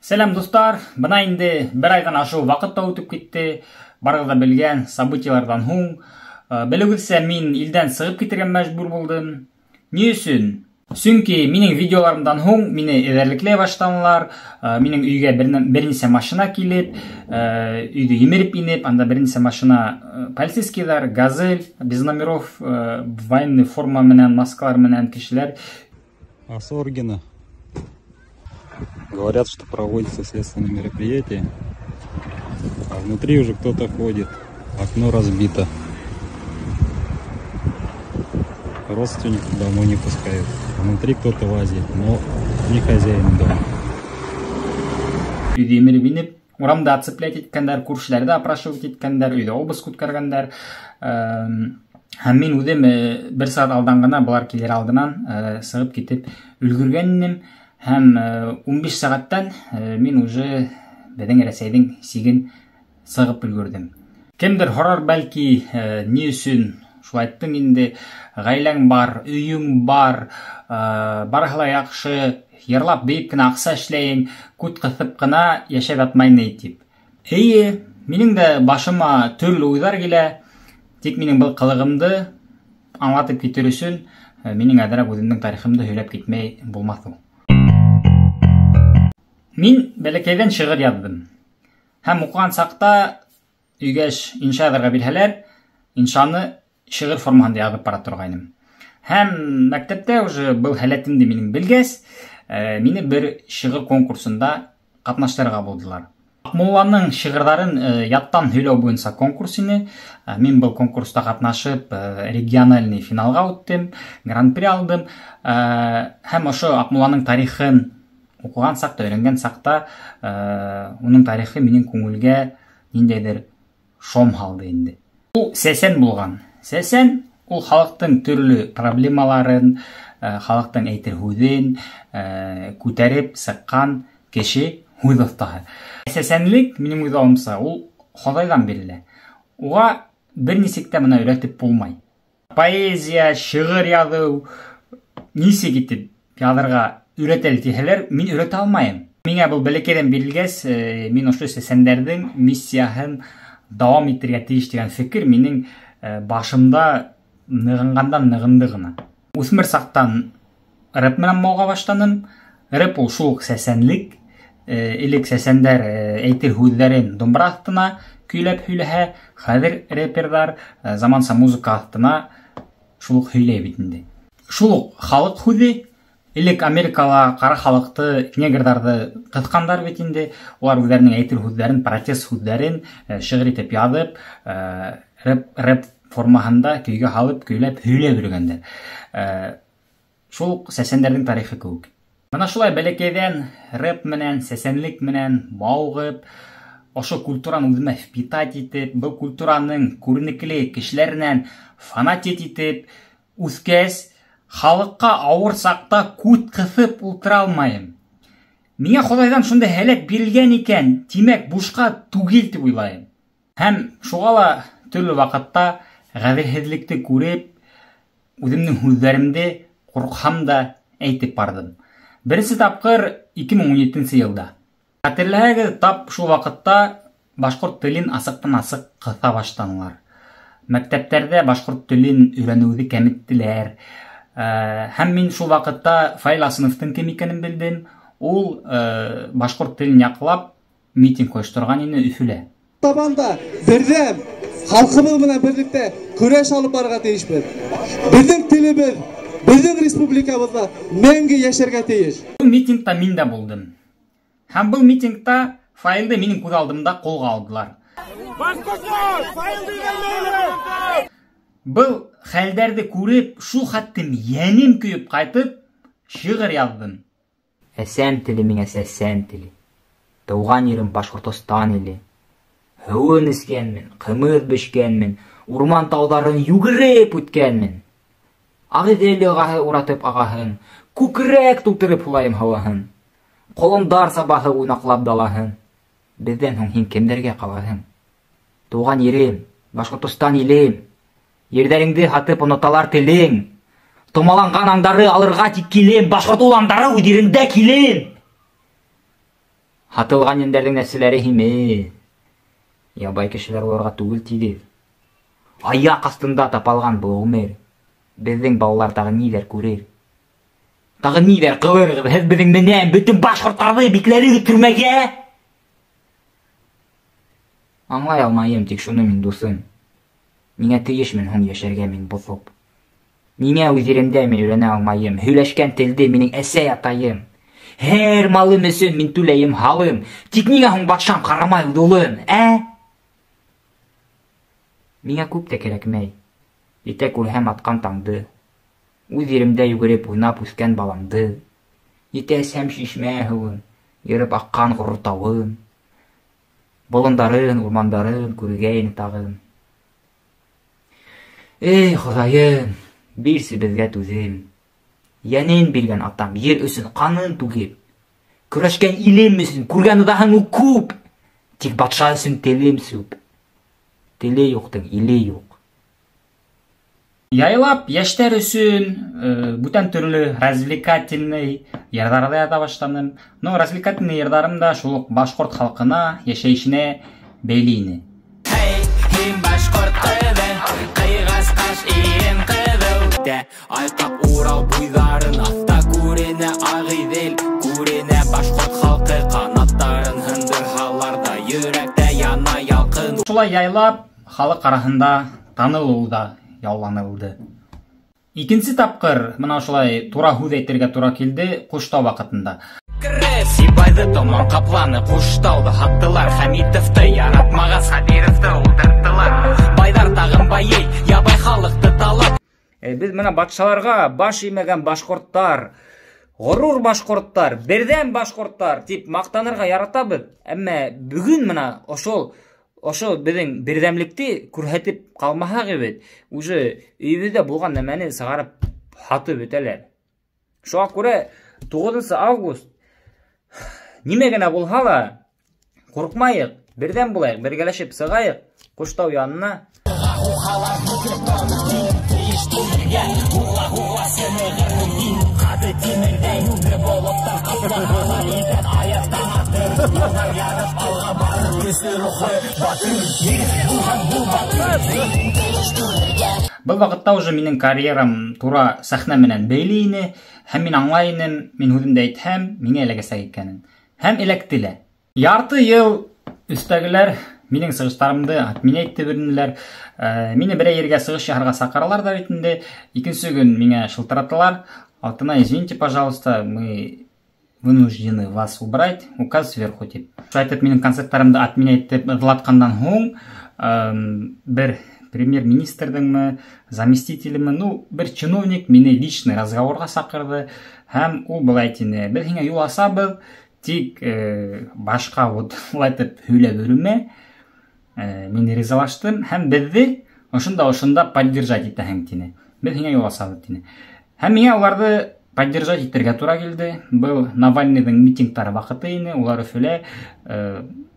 Сәлем достар, бына инде бер айдан ашу вакыт үтүп кетти. Барыгыз да билген событиялардан һуң, белегезчә мин илдән сыгып китәргә мәҗбүр булдым. Ни өчен? Чөнки минең видеоларымдан һуң мине эзәрлекләй баштадылар. Минең өйгә берничә машина килеп, өйдә емереп инеп, анда берничә машина полицейскийлар, газель, без номеров, военный форма менән, маскалар менән кешеләр. Осоргина. Говорят, что проводится следственное мероприятие, а внутри уже кто-то ходит, окно разбито. Родственников домой не пускают. Внутри кто-то лазит, но не хозяин дома. Үйдө эмирип инип, урамда отцеплять эткендер, күршелерди опрашивать эткендер, үйдө обыск өткөргөндөр. Һәм мин үзем бер саат алдан гана булар килер алдынан сыгып китеп өлгөргәннем. Һәм 15 сәгатьтән мин уже безнең Рәсәйнең сиген сыгып өлгөрдем. Кемдер һорар бәлки, ни өчен шулай айттың инде, гаиләң бар, өйең бар, барыһы яхшы, йырлап бейеп кенә акча эшләйин, күт кысып кына яшәп ятмайын дип. Әйе, минең дә башыма төрле уйлар килә, тик минең был кылыгымды аңлатып китер өчен минең әзрәк үземнең тарихымды һөйләп китмәй булмас ул. Мин бәләкәйдән шигырь яздым. Һәм укыган сакта өйгәш инша язарга бирһәләр, иншаны шигырь формасында язып бара торгайным. Һәм мәктәптә уже был һәләтемде минең белгәс, мине бер шигырь конкурсында катнаштырырга булдылар. Акмулланың шигырьләрен яттан һөйләү буенча конкурс иде. Мин был конкурста катнашып, региональный финалга үттем, гран-при алдым. Һәм ошо Акмулланың тарихын укыган сакта, өйрәнгән сакта, уның тарихы минең күңелгә ниндәйдер шом һалды инде. Ул сәсән булган. Сәсән ул халыктың төрле проблемаларын, халыктың әйтер һүзен күтәреп сыккан кеше һүз остаһы. Сәсәнлек минең уйлавымча ул Ходайдан бирелә. Уга берничек тә моны өйрәтеп булмай. Поэзия, шигырь язу, ничек итеп язарга өйрәтәләр дисәләр, мин өйрәтә алмайм. Миңа бу бәләкәйдән бирелгәс, мин ошо сәсәннәрнең миссияһын дәвам итәргә тиеш дигән фикер минең башымда ныгынгандан ныгынды гына. Үсмер сактан рэп менән мауга баштадым. Рэп ул шул сәсәнлек, элек сәсәндәр әйтер һүзләрен думбра астына көйләп һөйләһә, хәзер рэпердар заманча музыка астына шул һөйләй бит инде. Шул халык һүзе, элек Америкала кара халыкты, негрларды кыскандар бит инде. Улар үзләренең әйтер һүзләрен, протест һүзләрен шигырь итеп язып, рэп формасында көйгә халып, көйләп һөйләп йөргәннәр. Шул сәсәндәрнең тарихы күк. Менә шулай бәләкәйдән рэп менән, сәсәнлек менән маугып, ошо культураны үземә впитать итеп, бу культураның күренекле кешеләреннән фанатик итеп үскәс, халыкка авыр сакта күт кысып ултыра алмайм. Миңа Ходайдан шундай һәләт бирелгән икән, тимәк бушка түгел дип уйлайм. Һәм шуга ла төрле вакытта гаделһезлекте күреп, үземнең һүзләремдә курксам да әйтеп бардым. Беренче тапкыр 2017 елда. Хәтерләгез, тап шул вакытта башкорт телен асыктан-асык кыса баштадылар. Мәктәптәрдә башкорт телен өйрәнүне кәмиттеләр. Һәм мин шул вакытта Фаил Асыновтың кем икәнен белдем. Ул башкорт телен яклап митинг оештырган иде Өфөлә. Табанда бердәм халкыбыз белән берлектә көрәш алып барырга тиешбез. Безнең телебез, безнең республикабызда мәңге яшәргә тиеш. Бу митингта мин дә булдым. Һәм бу митингта Фаилды минең күз алдымда колга алдылар. Был хәлдәрде күреп, шул хәттем янем көйеп кайтып, шигырь яздым. Әсән теле миңа сәсән теле. Туган ерем Башкортстан иле. Һуын искәнмен, кымыз бешкәнмен, урман тауларын югырып үткәнмен. Агыделе агаһы уратып агаһын, күкрәк тутырып һулайым һаваһын. Колондар сабаһы уйнаклап далаһын. Бездән һуң һин кемдәргә калаһың? Туган ерем, Башкортстан илем. Ердәреңде хатып оныталар телең. Томаланган аңдары алырга тик килем, башкорт уландары үдерендә килем. Атылған ендердің нәселері химе. Ябай кешелер оларға түгел тиді. Аяқ астында тапалған бұл өмір. Біздің балалар тағы нилер көрер. Тағы нилер қылырғыз, һез біздің менен бүтін башқұрттарды бикләре түрмәгә. Аңлай алмайым тик шуны мин дусым. Нигә тиешмен һуң яшәргә мин бозып? Нигә үзеремдә мин өйрәнә алмайым? Һөйләшкән телде минең әсәй атайым. Һәр малым өсөн мин түләйем халым. Тик нигә һуң батшам карамай улым, Миңа күп тә кирәкмәй. Итә күрһәм аткан таңды. Үз еремдә йөгереп уйнап үскән баламды. Итә сәм шишмә һуын, йөреп аккан горур тавын. Болындарын, урмандарын күргәйен тагын. Эй, Ходаем, бирсе безгә түзем. Янен биргән атам ер өсөн канын түгеп. Көрәшкән илем өсөн күргән удаһың ул күп. Тик батша өсөн телем сүп. Теле юктың иле юк. Яйлап яшьтәр өсөн бүтән төрле развлекательный ярдарлар ята баштадым. Но развлекательный ярдарым да шул ук башкорт халкына, яшәешенә бәйле ине. Һин башкорт кызы, кыйгас каш иен кызыл. Айкап Урал буйларын аста күренә Агыйдел, күренә башкорт халкы канаттарын хындырһаларда, йөрәктә яна ялкын. Шулай яйлап халык арасында танылуда яуланылды. Икенче тапкыр мына шулай тура һүз әйтергә тура килде Куштау вакытында. Сибайды томан капланы Куштауды хаттылар, Хәмитовты яратмаган Сабировты ултырттылар. Байдар тагын байый, ябай халыкты талап. Без менә батшаларга баш имәгән башкорттар, горур башкорттар, бердәм башкорттар дип мактанырга яратабыз. Әмма бүген менә ошо безнең бердәмлекте күрһәтеп калмаһак бит. Уже өйбездә булган нәмәне сыгарып хатып үтәләр. Шуңа күрә 9 август нимә генә булһа ла курыкмайык, бердәм булайык, бергәләшеп сыгайык Куштау янына. Был вакытта уже минең карьерам тура сәхнә менән бәйле ине, һәм мин аңлайным, мин һүземдә әйтһәм, миңа эләгәсәк икәнен. Һәм эләкте лә. Ярты ел өстәгеләр минең сыгыштарымды отменять итеп бирделәр. Мине берәр ергә сыгыш яһарга сакыралар да бит инде. Икенче көн миңа шылтыраталар. Алтына, извините, пожалуйста, мы вынуждены вас убрать, указ сверху тип. Шайтып минең концертларымды отменять итеп ырлаткандан һуң бер премьер-министрдеңме, заместителеме, бер чиновник мине личный разговорга сакырды. Һәм ул булай тине: "Без һиңа юл асабыз, тик башка вот лайтып һөйләп йөрмә." Мин ризалаштым һәм безне ошонда поддержать итәһең тине. Без һиңа юл асабыз тине. Һәм миңа уларны поддержать итәргә туры килде. Был Навальныйның митингтары вакыты ине, улар Өфөлә,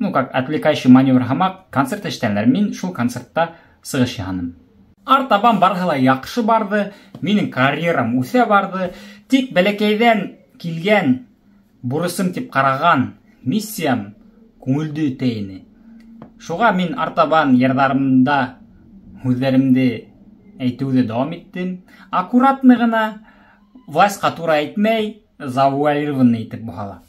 как отвлекающий маневр һәм концерт эштәнләр. Мин шул концертта сыгыш яһадым. Артабан барһа яхшы барды, минең карьерам үсә барды. Тик бәләкәйдән килгән бурысым дип караган миссиям күңелдә үтә ине. Шуңа мин артабан ярдарымда һүзләремне әйтүдә дәвам иттем. Аккуратны гына, властька туры әйтмәй, завуалированно итеп бухала.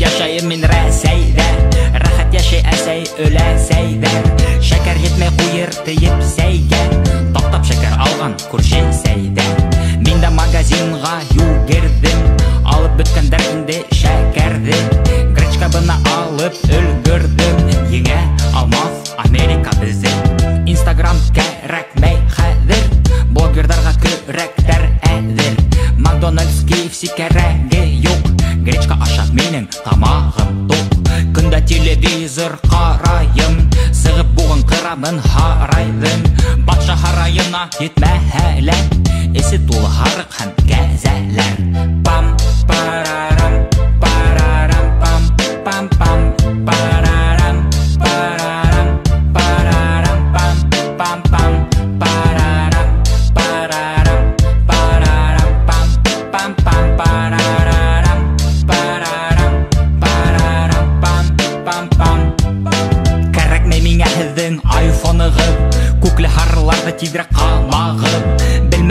Yaşayım min rəsəydə, rahat yaşay əsəy öləsəydə. Şəkər yetməy qoyur deyib səyyə, tap şəkər alğan күршәсәйдә. Min də magazinға yügirdim, alıb bütkəndər indi şəkərdi. Grechkabını alıb өлгөрдüm, еңә алмас Америка бізді. Instagram kərəkməy xədir, блогердарға көрәктər әдір. McDonald's, KFC kərəgi yox, гречка ашап минең тамағым тоқ. Күндә телевизор қарайым, сығып буғын қырамын харайдым. Батша харайына етмә әлі,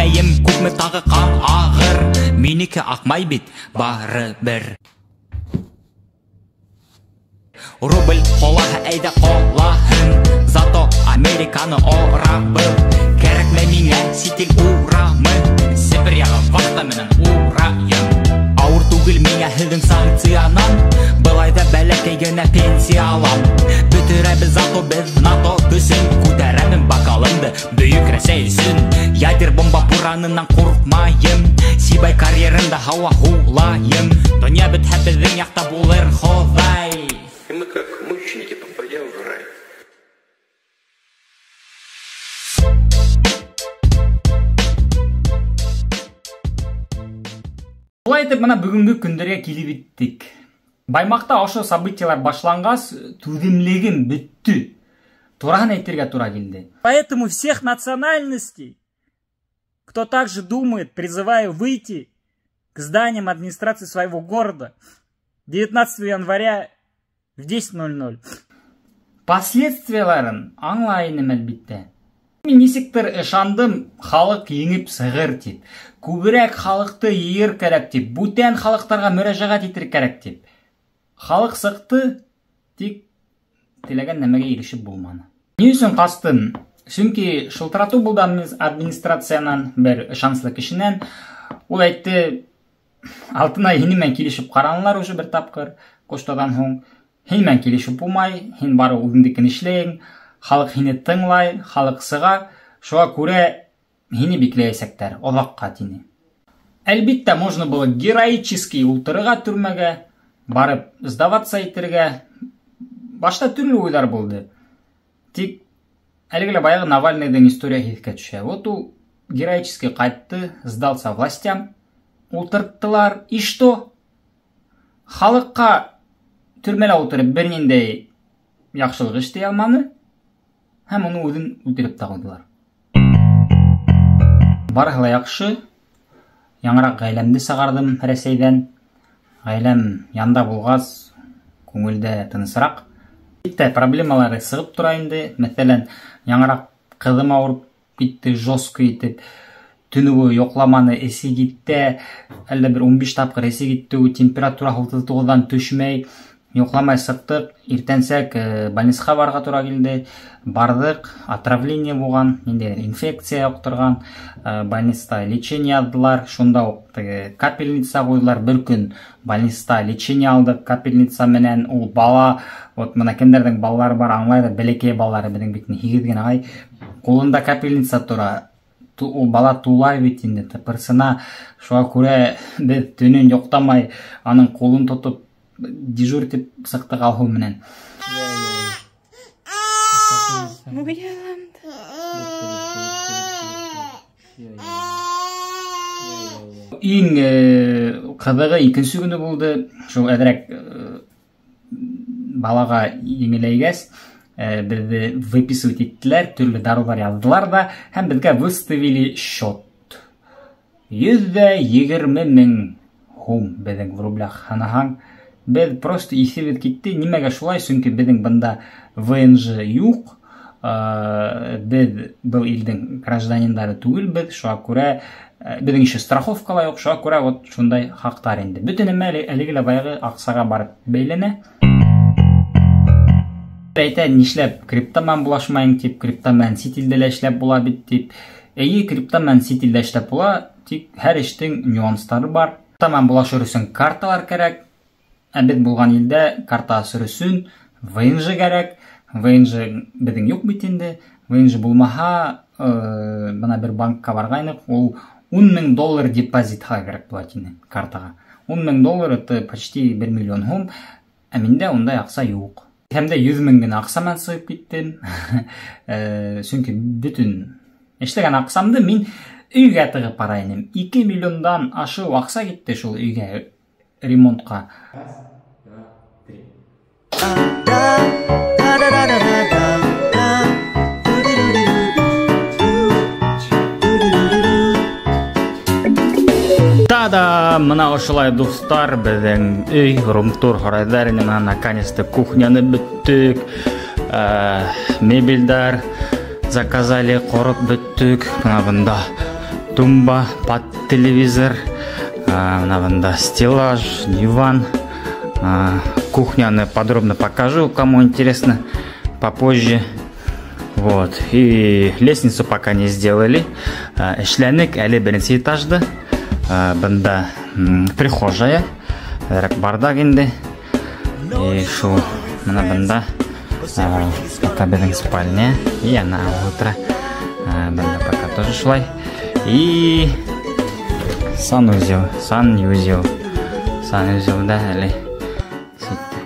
белмәйем, күпме тағы қан ағыр. Минеке ақмай бит, бары бір. Рубль қолаһы әйдә қолаһын, зато Американы орабыл. Кәрәкмә миңә ситил урамы, Сибир яғы вақта менен урайым. Ауыр түгел миңә һеҙҙең санкциянан, былайҙа бәләкәй генә пенсия алам. Бөтөрәбеҙ зато беҙ НАТО көсөн, күтәрәмен бокалымды бөйөк Рәсәй өсөн. Ядер бомба буранынан ҡурҡмайым, Сибай карьерында һауа һулайым. Донъя бөтһә беҙҙең яҡта булыр Хоҙай. Мы как мученики попадем в рай. Бұлай етіп, мына бүгінгі күндерге келіп еттік. Баймақта ошо событиялар башланғас, түземлегім бүтті. Тураһын әйтергә тура келді. Поэтому всех национальностей, кто также думает, призываю выйти к зданиям администрации своего города 19 января в 10:00. Последствияларын аңлайыным әлбитте. Мен нисектер ышандым, халық еңіп сығыр деп. Күбірәк халықты ейір кәрәк деп. Бүтән халықтарға мөрәжәғат етір кәрәк деп. Халық сықты, тек теләгән нәмәгә ирешеп булманы. Ни өсөн қастым? Чөнки шылтырату булды администрациянан, бер ышаныслы кешенән. Ул әйтте, алтына һинемен килешеп каранлар уже бер тапкыр, коштадан һуң. Һин мен килешеп булмай, һин бары үзеңдекен эшләйң, халык һине тыңлай, халык сыга, шуңа күрә һине бикләячәктәр, оҙаҡҡа тине. Әлбиттә, можно было героически ултырырға төрмәгә, барып сдаваться итергә. Башта төрлө уйҙар булды. Тик әлегелә баяғы Навальныйҙың история һиҫкә төшә. Вот ул героически ҡайтты, сдался властям, ултырттылар. И что? Халыҡҡа төрмәлә ултырып бер ниндәй яҡшылыҡ эшләй алманы, һәм уны үҙен үлтереп тә ҡуйҙылар. Барыһы ла яҡшы. Яңыраҡ ғаиләмде сығарҙым Рәсәйҙән. Ғаиләм янда булғас, күңелдә тынысыраҡ. Битә проблемалары сығып тора инде. Мәҫәлән, яңыраҡ ҡыҙым ауырып китте, жестко итеп. Төнө буйы йоҡламаны, эсе китте. Әллә бер 15 тапҡыр эсе китте. Температура 39-дан төшмәй. Йоҡламай сыҡтыҡ. Иртәнсәк больницаға барырға тура килде. Барҙыҡ, отравление булған, ниндәй инфекция йоҡтырған. Больницата лечение алдылар. Шунда уҡ капельница ҡуйҙылар. Бер көн больницата лечение алдыҡ. Капельница менән ул бала, вот мына кемдәрҙең балалары бар, аңлайҙыр, бәләкәй балалары, беҙҙең бит 8 генә ай. Ҡулында капельница тора. Ул бала тулай бит инде, тыпырсына. Шуға күрә беҙ төнөн йоҡтамай, аның ҡулын тотоп дежур итеп сыҡтыҡ алһыу менән. Иң ҡыҙығы икенсе көнө булды. Шул әҙерәк балаға еңеләйгәс, беҙҙе выписывать иттеләр, төрлө дарулар яҙҙылар да, һәм беҙгә выставили счет. 120 000 һум беҙҙең в рублях һанаһаң. Беҙ просто иҫебеҙ китте. Нимәгә шулай? Сөнки беҙҙең бында ВНЖ юҡ. Беҙ был илдең гражданиндары түгелбеҙ. Шуға күрә беҙҙең еще страховка ла юҡ. Шуға күрә вот шундай хаҡтар инде. Бөтә нәмә әлеге лә баяғы аҡсаға барып бәйләнә. Әйтә, нишләп криптоман булашмайың тип, криптоман сит илдә лә эшләп була бит тип. Эйе, криптоман сит илдә эшләп була, тик һәр эштең нюанстары бар. Криптоман булашыр өсөн карталар кәрәк. Беҙ булған илдә карта асыр өсөн ВНЖ кәрәк. ВНЖ беҙҙең юҡ бит инде. ВНЖ булмаһа, бына бер банкка барғайныҡ, ул $10,000 депозитға кәрәк була тине картаға. $10,000 это почти 1 миллион һум, ә миндә ундай аҡса юҡ. Һәм дә 100 000 генә аҡсамен сығып киттем. Сөнки бөтөн эшләгән аҡсамды мин өйгә тығып бара инем. 2 миллиондан ашыу аҡса китте шул өйгә ремонтҡа. Та-да, мына ошолай дуҫтар, беҙҙең өй, румтур һарайҙар, мына наконец-то кухняны бөттөк, мебелдәр заказали, ҡороп бөттөк. Мына бында тумба под телевизор, мына стеллаж, диван. Кухню подробно покажу, кому интересно, попозже. Вот. И лестницу пока не сделали. Эшләнек әле беренче этажда. Бында прихожая. Бардак инде. И шу мына бында пока безнең спальня. И ана утра. Бында пока тоже шулай. И санузел. Санузелда әле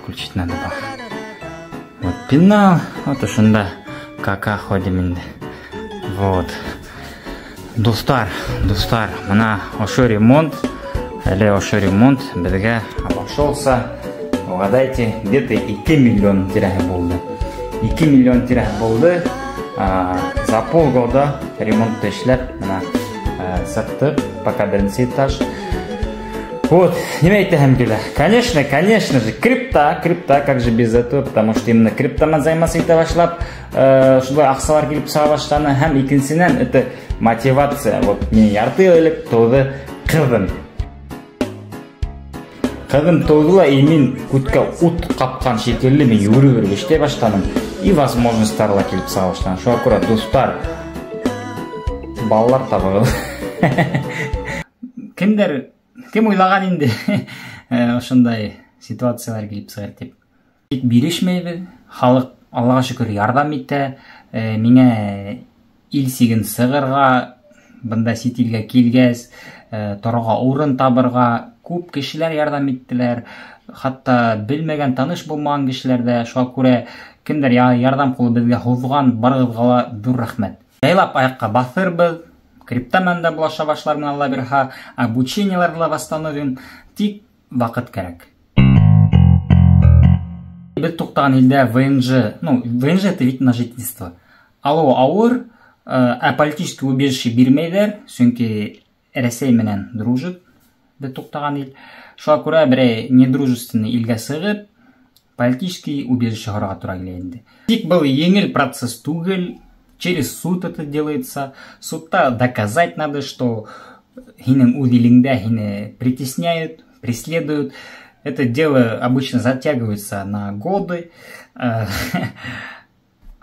включить надо было. Вот пенал, вот ушунда кака ходим инде. Вот. Достар, мына ошо ремонт, бізге обошелся, угадайте, где-то 2 миллион тирахи болды. 2 миллион тирахи болды. За полгода ремонт ишлеп, мына саттык, пока беренче этаж. Вот, не айтайым келе. Конечно же, крипта, как же без этого, потому что именно криптомен займаса ете башлап, шулай аксалар келип сага баштаны, һәм икенчедән это мотивация. Вот мен ярты элек тоды кыздым. Кыздым тодыла, и мен күткә ут капкан шекелле мен йөрүп эштәй баштадым. И возможностьтарла келип сага баштадым. Шу аккурат достар, балалар табылды. Кем ойлаган инде ошондай ситуациялар келип чыгар деп. Бирешмейбиз. Халык Аллага шүкүр ярдам итте. Миңа ил сигин сыгырга, бында ситилге килгез, торога урын табырга күп кишилер ярдам иттилер. Хатта билмеген, таныш болмаган кишилер да. Шуга күрә кимдер ярдам кылып безгә һузган, барыгызга зур рәхмәт. Жайлап аякка басырбыз. Криптоманда булаша башлармын, Алла бирһа, обучениеларда восстановим, тик вакыт керек. Без туктаган илдә ВНЖ, ВНЖ это вид на жительство. Алло авыр, политическое убежище бирмәйләр, чөнки Рәсәй менән дружит. Без туктаган ил. Шуңа күрә берәй недружественный илгә сыгып, политический убежище һорарга туры килә инде. Тик был еңел процесс түгел. Через суд это делается. Судта доказать надо, что хинем удилингда хине притесняют, преследуют. Это дело обычно затягивается на годы.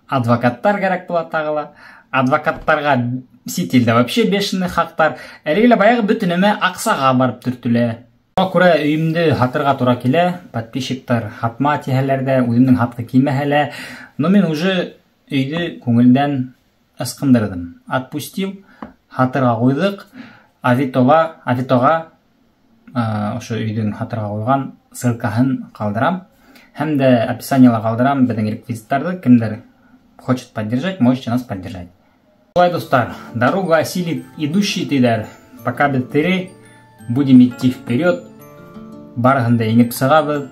Адвокаттар керек була тагыла. Адвокаттарга ситилде вообще бешеный хактар. Әлегеле баягы бүтүнөмө аксага барып түртүлө. Шуңа күрә өйүмдү хатырга туры килә. Подписчиктар хатма тиһәләрдә, үземнең хатка килмәһәләр. Но мен уже өйді көңілден ысқындырдым. Отпустил, хатырға қойдық. Авитоға ошо үйдің хатырға қойған ссылкасын қалдырам. Һәм де описаниеға қалдырам біздің реквизиттарды. Кімдер хочет поддержать, можете нас поддержать. Шулай достар, дорога осилит идущий тидер. Пока біз тире, будем идти вперед. Барғында еңіп сығабыз,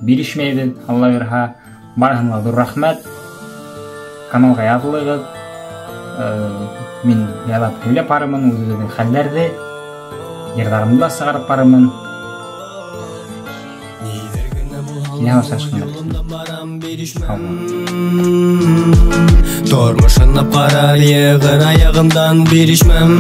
бирешмейбіз, Алла бирһа. Барғынға зур рахмет. Каналға язылығыз. Мен ялап көйлеп барымын, өзіміздің хәлләрді, ердарымды да сығарып барымын. Келе башашқында. Тормышынып қарар еғір аяғымдан берішмем.